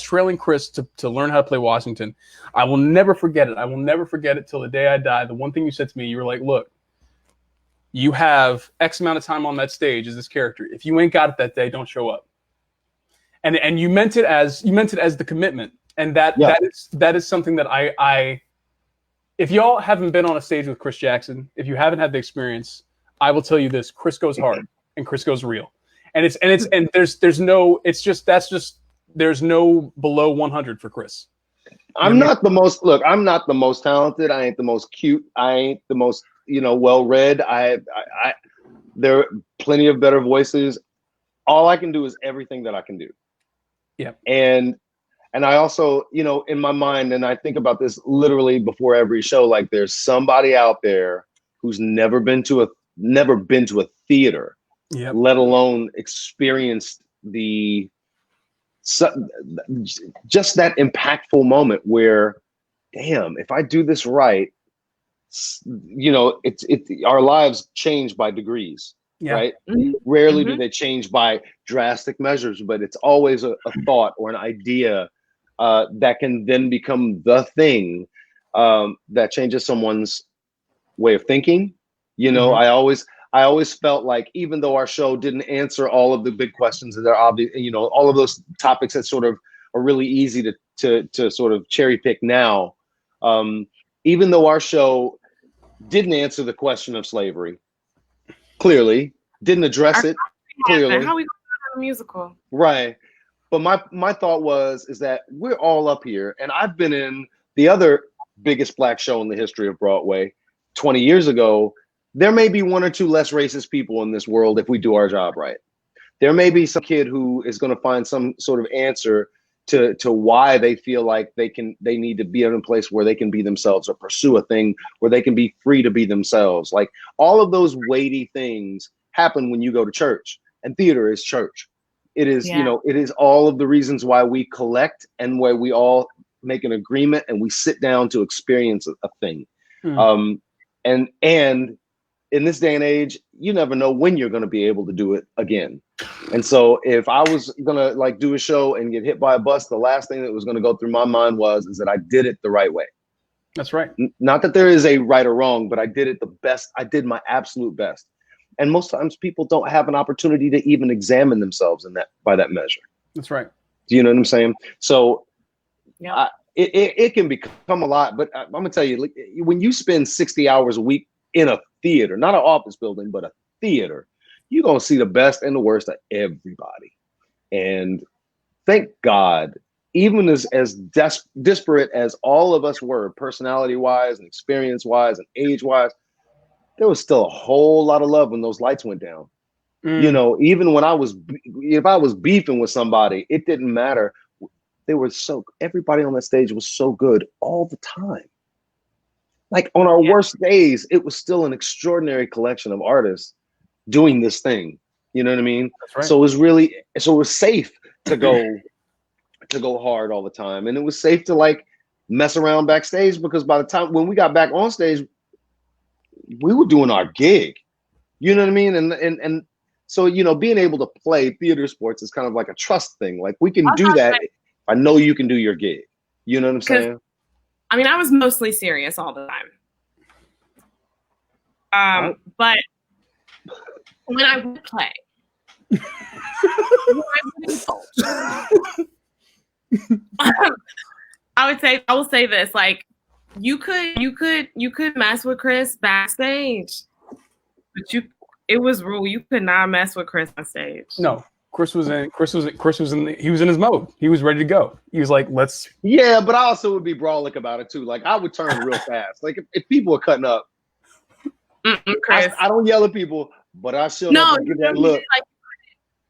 trailing Chris to learn how to play Washington, I will never forget it. I will never forget it till the day I die. The one thing you said to me, you were like, "Look, you have X amount of time on that stage as this character. If you ain't got it that day, don't show up." And you meant it as the commitment, and that is something that I if y'all haven't been on a stage with Chris Jackson, if you haven't had the experience, I will tell you this: Chris goes hard and Chris goes real. There's no below 100 for Chris. I'm not the most talented. I ain't the most cute. I ain't the most, well read. There are plenty of better voices. All I can do is everything that I can do. Yeah. And I also, in my mind, and I think about this literally before every show, like there's somebody out there who's never been to a theater. Yep. Let alone experienced just that impactful moment where, damn, if I do this right, our lives change by degrees, right? Mm-hmm. Rarely do they change by drastic measures, but it's always a thought or an idea that can then become the thing that changes someone's way of thinking. I always felt like even though our show didn't answer all of the big questions that are obvious, all of those topics that sort of are really easy to sort of cherry pick now, even though our show didn't answer the question of slavery, clearly, didn't address it, clearly. How are we going to have a musical? Right. But my thought is that we're all up here, and I've been in the other biggest Black show in the history of Broadway 20 years ago. there may be one or two less racist people in this world if we do our job right. There may be some kid who is going to find some sort of answer to why they feel like they need to be in a place where they can be themselves, or pursue a thing where they can be free to be themselves. Like, all of those weighty things happen when you go to church, and theater is church. It is, it is all of the reasons why we collect and why we all make an agreement and we sit down to experience a thing. And in this day and age, you never know when you're going to be able to do it again. And so if I was going to like do a show and get hit by a bus, the last thing that was going to go through my mind is that I did it the right way. That's right. Not that there is a right or wrong, but I did it the best. I did my absolute best. And most times people don't have an opportunity to even examine themselves by that measure. That's right. Do you know what I'm saying? So it can become a lot, but I'm gonna tell you, like, when you spend 60 hours a week in a theater, not an office building, but a theater, you're gonna see the best and the worst of everybody. And thank God, even as disparate as all of us were, personality wise and experience wise and age wise, there was still a whole lot of love when those lights went down. You know, even when if I was beefing with somebody, it didn't matter. Everybody on that stage was so good all the time. Like, on our worst days, it was still an extraordinary collection of artists doing this thing. You know what I mean? That's right. So it was safe to go hard all the time. And it was safe to like mess around backstage, because by the time when we got back on stage, we were doing our gig. You know what I mean? And so, you know, being able to play theater sports is kind of like a trust thing. Like, we can do that. I know you can do your gig. You know what I'm saying? I mean, I was mostly serious all the time. But when I would play, I will say this, like, you could mess with Chris backstage, but it was rule, you could not mess with Chris on stage. No. Chris was in his mode. He was ready to go. He was like, let's. Yeah, but I also would be brawlic about it too. Like, I would turn real fast. Like, if people are cutting up, Chris, I don't yell at people, but I still give that look. Like,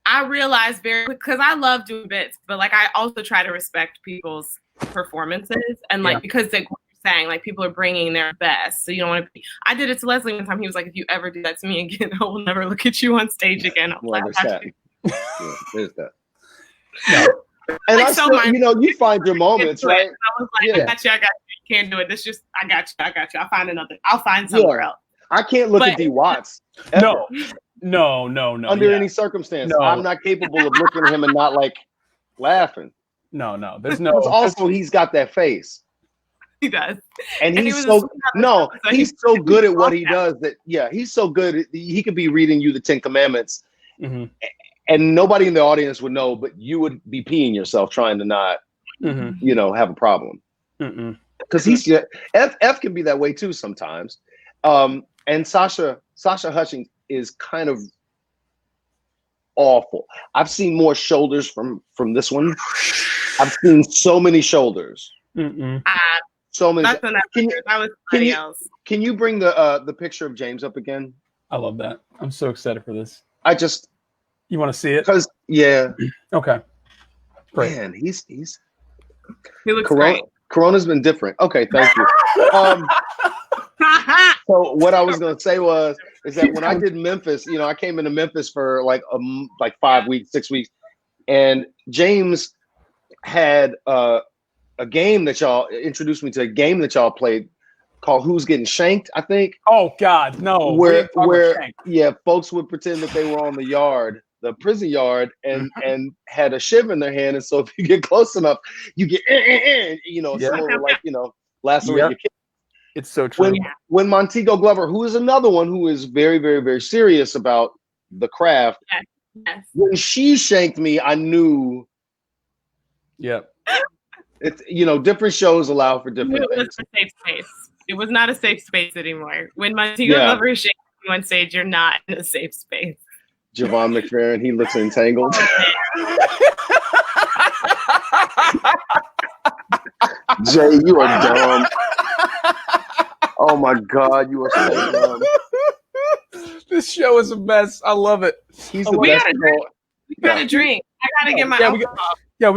I realized very quick, because I love doing bits, but like, I also try to respect people's performances, and like, because like what you're saying, like, people are bringing their best, so you don't want to be. I did it to Leslie one time. He was like, if you ever do that to me again, I will never look at you on stage again. Yeah, there's that. No. And like, I still, you find your moments, right? I was like, I got you. You can't do it. This just, I got you. I'll find somewhere else. I can't look at D Watts. Ever. No. Under any circumstance, I'm not capable of looking at him and not like laughing. No. There's no. Also, he's got that face. He does, and he's so good at what he does that he's so good. He could be reading you the 10 Commandments. Mm-hmm. And nobody in the audience would know, but you would be peeing yourself trying to not, have a problem. Because F can be that way too sometimes. And Sasha Hutchings is kind of awful. I've seen more shoulders from this one. I've seen so many shoulders. So many. Can you bring the picture of James up again? I love that. I'm so excited for this. You want to see it? Because okay. Great. Man, he looks great. Corona's been different. Okay, thank you. So what I was gonna say is that when I did Memphis, I came into Memphis for like 5 weeks, 6 weeks, and James had a game that y'all introduced me to, a game that y'all played called Who's Getting Shanked, I think. Oh God, no. Where folks would pretend that they were on the prison yard, and had a shiv in their hand, and so if you get close enough, you get similar like lacerate your kid. It's so true. When Montego Glover, who is another one who is very, very, very serious about the craft, when she shanked me, I knew. Yep. It's different shows allow for different things. It was a safe space. It was not a safe space anymore. When Montego Glover is shaking you on stage, you're not in a safe space. Javon McFerrin, he looks entangled. Jay, you are dumb. Oh my God, you are so dumb. This show is a mess. I love it. He's the best. We got a drink. I gotta get my alcohol.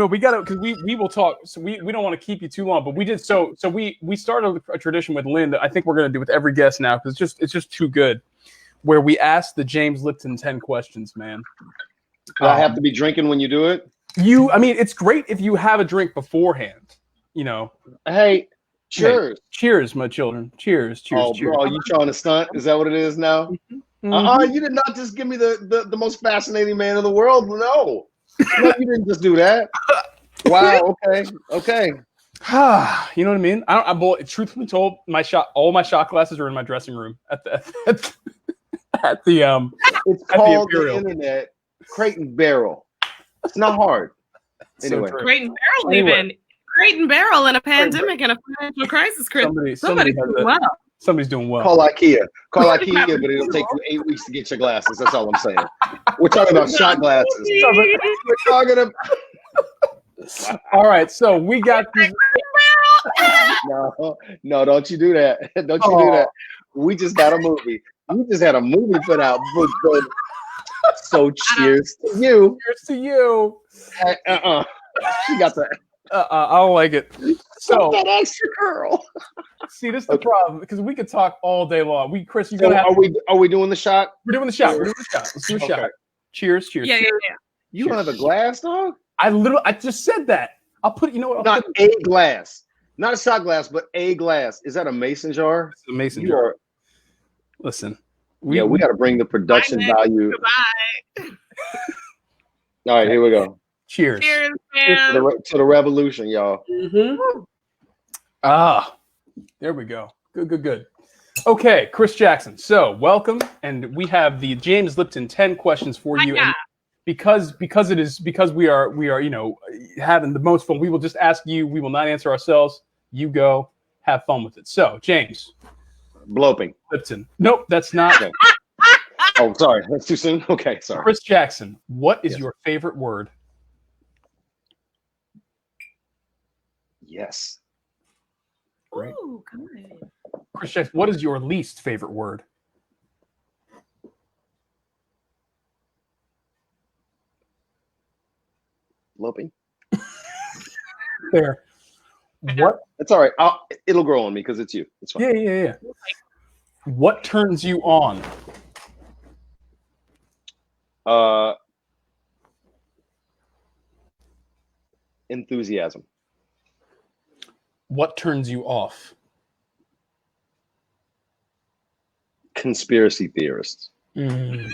We got to because we will talk. So we don't want to keep you too long, but we did so we started a tradition with Lynn that I think we're going to do with every guest now because it's just too good. Where we ask the James Lipton 10 questions, man. Do I have to be drinking when you do it? I mean, it's great if you have a drink beforehand. You know. Hey, cheers! Hey, cheers, my children. Cheers! Oh, cheers! bro, you trying to stunt? Is that what it is now? Mm-hmm. You did not just give me the most fascinating man in the world. No, you didn't just do that. Wow. Okay. You know what I mean? Truthfully told, all my shot glasses are in my dressing room at the It's called the internet Crate and Barrel. It's not hard. Anyway, so Crate and Barrel even. Crate and Barrel in a pandemic and a financial crisis, Chris. Somebody's doing well. Somebody's doing well. Call IKEA, but it'll take you 8 weeks to get your glasses. That's all I'm saying. We're talking about shot glasses. We're talking about. All right, so we got this. No, don't you do that. Don't you do that. We just got a movie. We just had a movie put out. So cheers to you. Cheers to you. She got that. I don't like it. So that extra girl. See, this is the problem because we could talk all day long. Chris, are we doing the shot? We're doing the shot. Let's do a shot. Cheers. Yeah. You don't have a glass, dog? I just said that. I'll put. You know what? Not a glass, not a shot glass, but a glass. Is that a mason jar? It's a mason jar. Listen. We got to bring the production value. Goodbye. All right, here we go. Cheers. Cheers, man. To the revolution, y'all. Mm-hmm. There we go. Good. Okay, Chris Jackson. So welcome, and we have the James Lipton 10 questions for you. And because we are having the most fun, we will just ask you. We will not answer ourselves. You go, have fun with it. So James. Bloping. Lipton. Nope, that's not. Okay. Oh, sorry. That's too soon. Okay, sorry. Chris Jackson. What is your favorite word? Yes. Great. Ooh, good. Chris Jackson, what is your least favorite word? Loping. Fair. What? That's all right. It'll grow on me because it's you. It's fine. Yeah. What turns you on? Enthusiasm. What turns you off? Conspiracy theorists. Get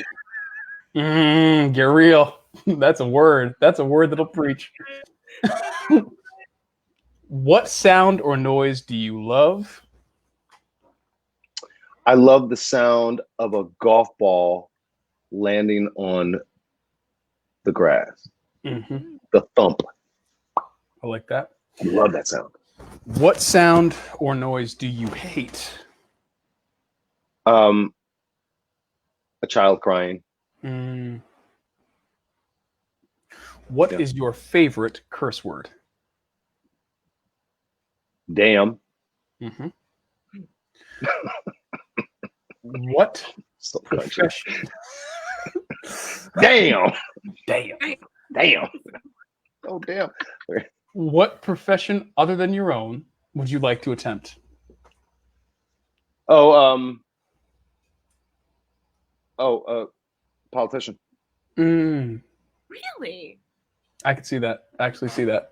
real. That's a word. That's a word that'll preach. What sound or noise do you love? I love the sound of a golf ball landing on the grass. Mm-hmm. The thump. I like that. I love that sound. What sound or noise do you hate? A child crying. What is your favorite curse word? Damn. Mm-hmm. What profession? Damn. Oh, damn. What profession other than your own would you like to attempt? Politician. Really? I could see that. I actually see that.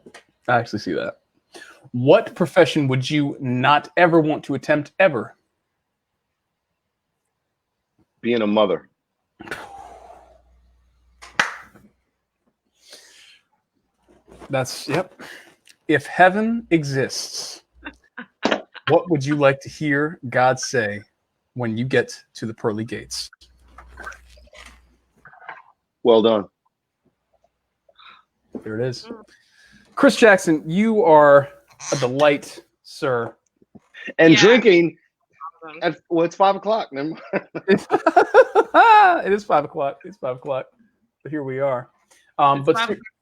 What profession would you not ever want to attempt ever? Being a mother. Yep. If heaven exists, what would you like to hear God say when you get to the pearly gates? Well done. There it is. Chris Jackson, you are a delight, sir. And drinking it's 5 o'clock. Never mind. It is 5 o'clock. It's 5 o'clock. But here we are. But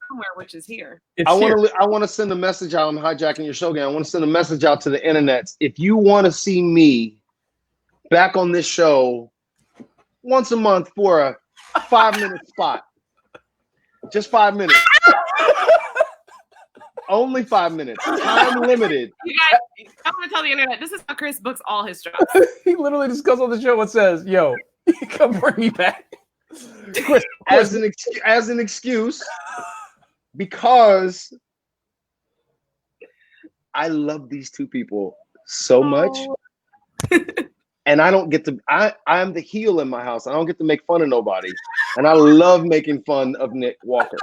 somewhere, which is here. I want to send a message out. I'm hijacking your show again. I want to send a message out to the internet. If you want to see me back on this show once a month for a 5-minute spot. Just 5 minutes. Only 5 minutes. Time limited. You guys, I'm gonna tell the internet. This is how Chris books all his jobs. He literally just goes on the show and says, "Yo, come bring me back." Chris, As an excuse, because I love these two people so much, and I don't get to. I'm the heel in my house. I don't get to make fun of nobody, and I love making fun of Nick Walker.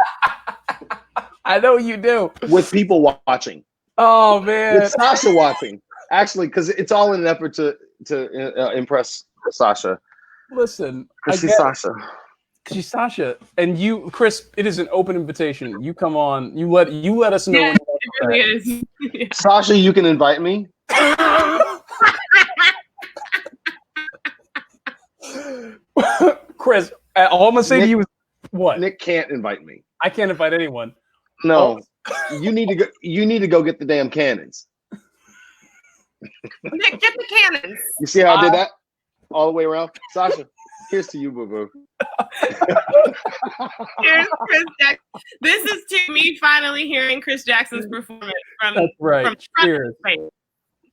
I know you do. With people watching. Oh man. With Sasha watching. Actually, because it's all in an effort to impress Sasha. Listen, she's Sasha. She's Sasha, and you, Chris. It is an open invitation. You come on. You let us know. Yeah, it really is. Yeah. Sasha, you can invite me. Chris, all I'm gonna say to you is what? Nick can't invite me. I can't invite anyone. No, you need to go. You need to go get the damn cannons. Nick, get the cannons. You see how I did that all the way around, Sasha? Here's to you, boo boo. Here's Chris Jackson. This is to me finally hearing Chris Jackson's performance from. That's right. From Cheers.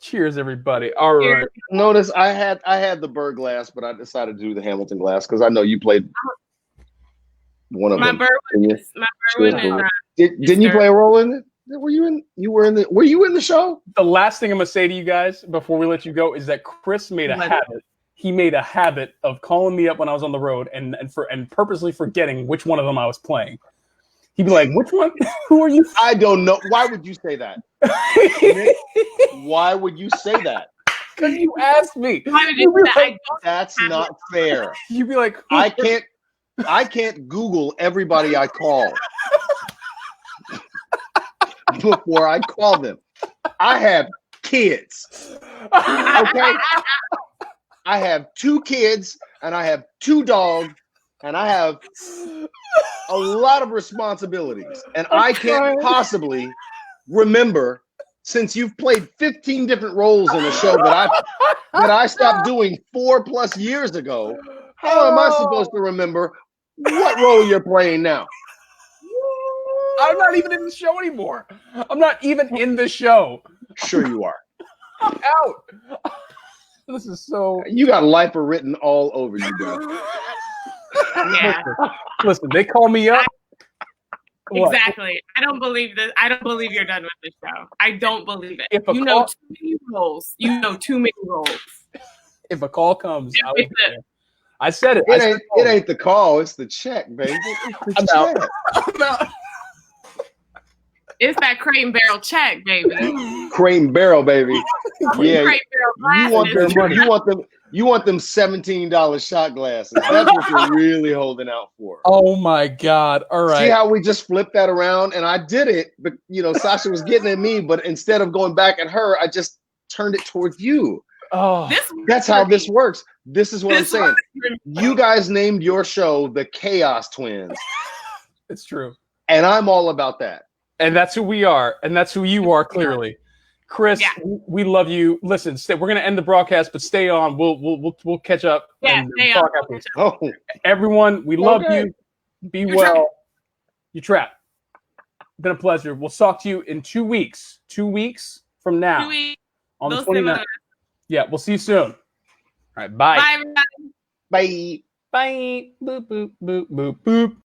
Cheers, everybody. All right. Notice I had the Burr glass, but I decided to do the Hamilton glass because I know you played one of them. My Burr one is. Didn't you play a role in it? Were you in the show? The last thing I'm gonna say to you guys before we let you go is that Chris made a habit. He made a habit of calling me up when I was on the road and purposely forgetting which one of them I was playing. He'd be like, "Which one? Who are you?" I don't know. Why would you say that? Nick, why would you say that? Because you asked me. Why would you say that? That's not fair. You'd be like, I can't Google everybody I call before I call them. I have kids. Okay? I have 2 kids and I have 2 dogs and I have a lot of responsibilities. And I can't possibly remember, since you've played 15 different roles in a show that I stopped doing 4+ years ago. How am I supposed to remember what role you're playing now? I'm not even in the show anymore. I'm not even in the show. Sure you are. I'm out. This is so. You got lifer written all over you, bro. Yeah. Listen, they call me up. Exactly. I don't believe this. I don't believe you're done with the show. I don't believe it. If a you know too many roles. You know too many roles. If a call comes, I said it. It ain't the call. It's the check, baby. It's the check. I'm out. It's that crate and barrel check, baby. Crate and barrel, baby. Yeah. Crate and barrel you want them $17 shot glasses. That's what you're really holding out for. Oh my God. All right. See how we just flipped that around? And I did it, but Sasha was getting at me, but instead of going back at her, I just turned it towards you. Oh, that's how this works. This is what I'm saying. You guys named your show the Chaos Twins. It's true. And I'm all about that. And that's who we are. And that's who you are, clearly. Chris, we love you. Listen, we're gonna end the broadcast, but stay on. We'll catch up. Yeah, and talk after. Oh, everyone, we love you. Be well. You trap. Been a pleasure. We'll talk to you in 2 weeks. 2 weeks from now. 2 weeks. On the 29th. Yeah, we'll see you soon. All right, bye. Bye, everybody. Bye. Bye. Boop, boop, boop, boop, boop.